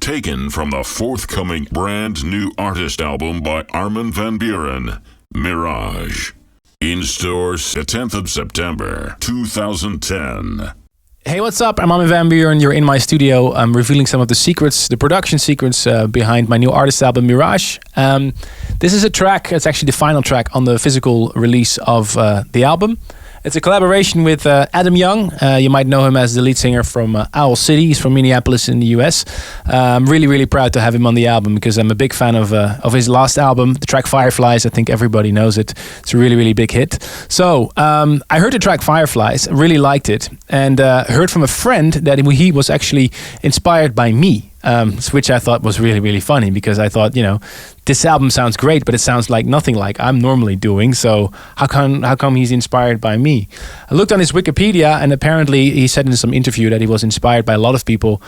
taken from the forthcoming brand new artist album by Armin van Buuren, Mirage. In stores the 10th of September 2010. Hey, what's up? I'm Armin van Buuren. You're in my studio. I'm revealing some of the secrets, the production secrets behind my new artist album, Mirage. This is a track, it's actually the final track on the physical release of the album. It's a collaboration with Adam Young. You might know him as the lead singer from Owl City. He's from Minneapolis in the US. I'm really, really proud to have him on the album because I'm a big fan of his last album, the track Fireflies. I think everybody knows it. It's a really, really big hit. So I heard the track Fireflies, really liked it, and heard from a friend that he was actually inspired by me. Which I thought was really, really funny because I thought, this album sounds great, but it sounds like nothing like I'm normally doing. So how come he's inspired by me? I looked on his Wikipedia, and apparently he said in some interview that he was inspired by a lot of people,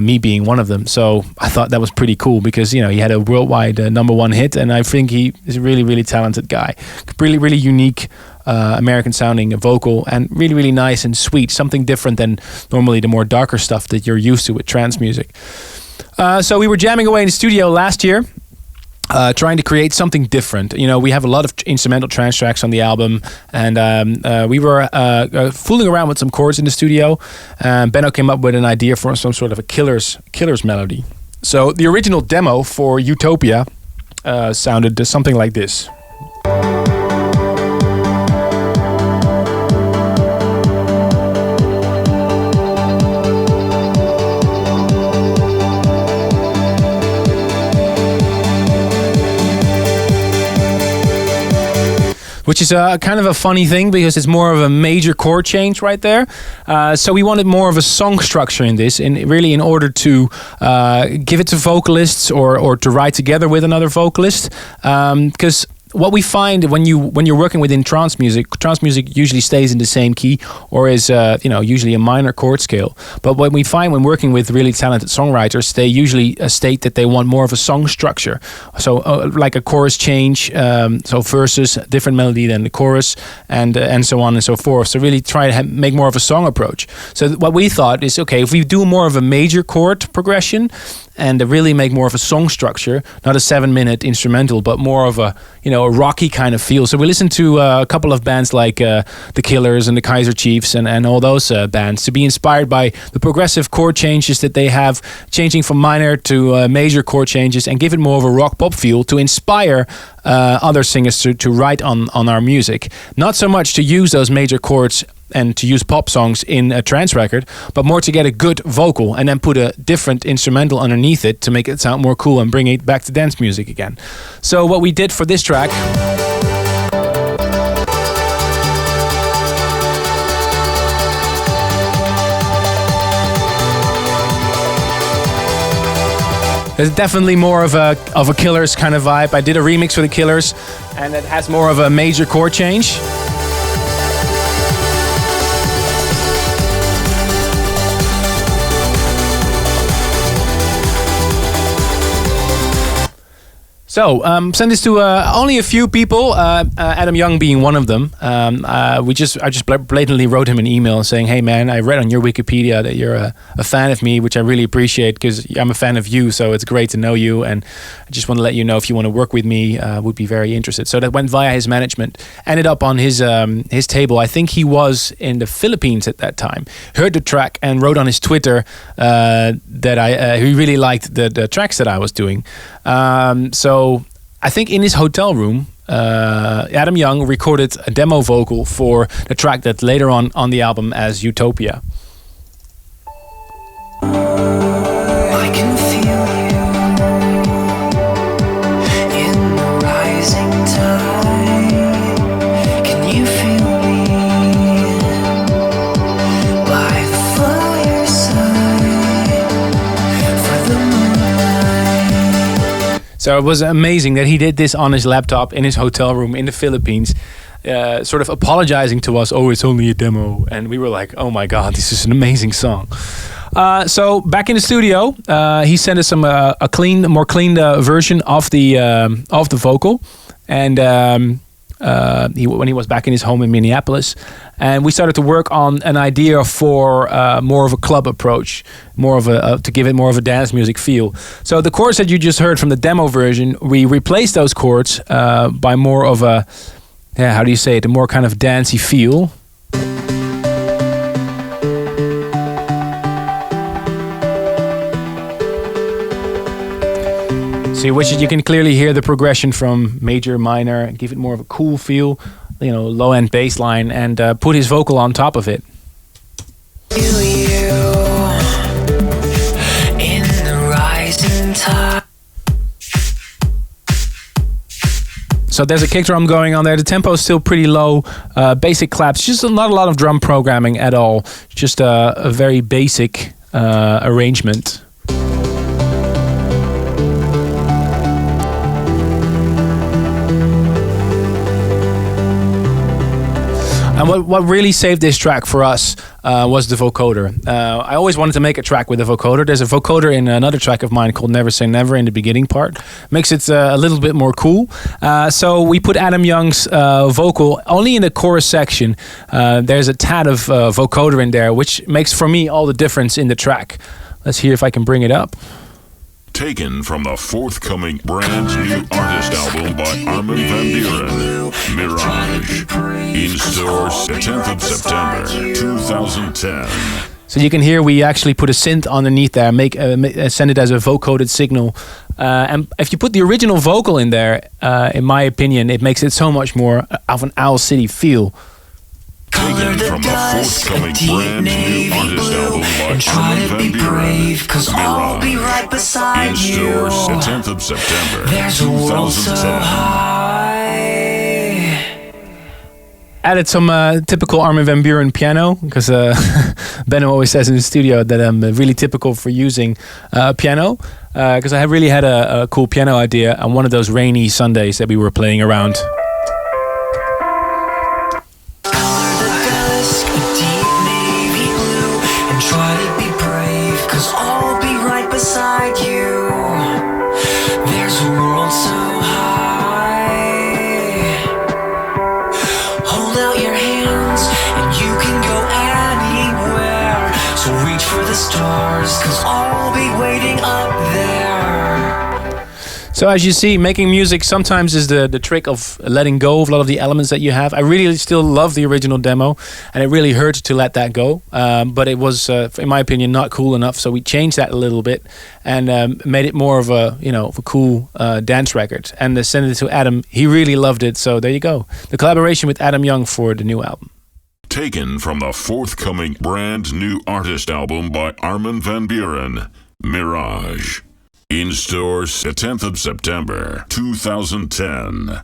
me being one of them. So I thought that was pretty cool because, he had a worldwide #1 hit, and I think he is a really, really talented guy. Really, really unique American sounding vocal, and really, really nice and sweet. Something different than normally the more darker stuff that you're used to with trance music. So we were jamming away in the studio last year, trying to create something different. We have a lot of instrumental trance tracks on the album, and we were fooling around with some chords in the studio. Benno came up with an idea for some sort of a killer's melody. So the original demo for Youtopia sounded something like this. Which is kind of a funny thing because it's more of a major chord change right there. So we wanted more of a song structure in this, and really in order to give it to vocalists or to write together with another vocalist. Because what we find when you're working within trance music usually stays in the same key or is usually a minor chord scale. But what we find when working with really talented songwriters, they usually state that they want more of a song structure. So like a chorus change, so verses, different melody than the chorus, and so on and so forth. So really try to make more of a song approach. So what we thought is, okay, if we do more of a major chord progression and really make more of a song structure, not a 7-minute instrumental, but more of a rocky kind of feel. So we listened to a couple of bands like The Killers and the Kaiser Chiefs and all those bands to be inspired by the progressive chord changes that they have, changing from minor to major chord changes, and give it more of a rock pop feel to inspire other singers to write on our music. Not so much to use those major chords and to use pop songs in a trance record, but more to get a good vocal and then put a different instrumental underneath it to make it sound more cool and bring it back to dance music again. So what we did for this track there's definitely more of a Killers kind of vibe. I did a remix for the Killers, and it has more of a major chord change. So, send this to only a few people, Adam Young being one of them. I just blatantly wrote him an email saying, hey man, I read on your Wikipedia that you're a fan of me, which I really appreciate because I'm a fan of you, so it's great to know you, and I just want to let you know if you want to work with me, would be very interested. So that went via his management, ended up on his table. I think he was in the Philippines at that time, heard the track and wrote on his Twitter that he really liked the tracks that I was doing. So I think in his hotel room, Adam Young recorded a demo vocal for the track that later on the album as Youtopia. I can feel you in the rising tide. Can you feel me by the fireside for the moonlight? So it was amazing that he did this on his laptop in his hotel room in the Philippines, sort of apologizing to us, oh, it's only a demo. And we were like, oh my God, this is an amazing song. So back in the studio, he sent us more clean version of the vocal. And when he was back in his home in Minneapolis. And we started to work on an idea for more of a club approach, more of to give it more of a dance music feel. So the chords that you just heard from the demo version, we replaced those chords by more of a, how do you say it, a more kind of dancey feel. So which you can clearly hear the progression from major, minor, give it more of a cool feel, low end bass line, and put his vocal on top of it. In the rising tide. So there's a kick drum going on there. The tempo is still pretty low. Basic claps, just not a lot of drum programming at all. Just a very basic arrangement. And what really saved this track for us was the vocoder. I always wanted to make a track with a vocoder. There's a vocoder in another track of mine called Never Say Never in the beginning part. Makes it a little bit more cool. So we put Adam Young's vocal only in the chorus section. There's a tad of vocoder in there, which makes for me all the difference in the track. Let's hear if I can bring it up. Taken from the forthcoming brand new artist album by Armin van Buuren, Mirage. In stores the 10th of September 2010. So you can hear we actually put a synth underneath there, send it as a vocoded signal. And if you put the original vocal in there, in my opinion, it makes it so much more of an Owl City feel. Taken from the forthcoming brand new artist album by Armin van Buuren, Mirage. In stores the 10th of September 2010. Added some typical Armin van Buuren piano, because Benno always says in the studio that I'm really typical for using piano, because I really had a cool piano idea on one of those rainy Sundays that we were playing around. So as you see, making music sometimes is the trick of letting go of a lot of the elements that you have. I really still love the original demo, and it really hurt to let that go. But it was, in my opinion, not cool enough. So we changed that a little bit and made it more of a, of a cool dance record. And sent it to Adam. He really loved it. So there you go. The collaboration with Adam Young for the new album. Taken from the forthcoming brand new artist album by Armin van Buuren, Mirage. In stores the 10th of September 2010.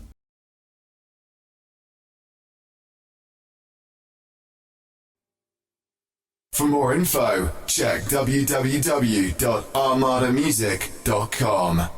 For more info, check www.armadamusic.com.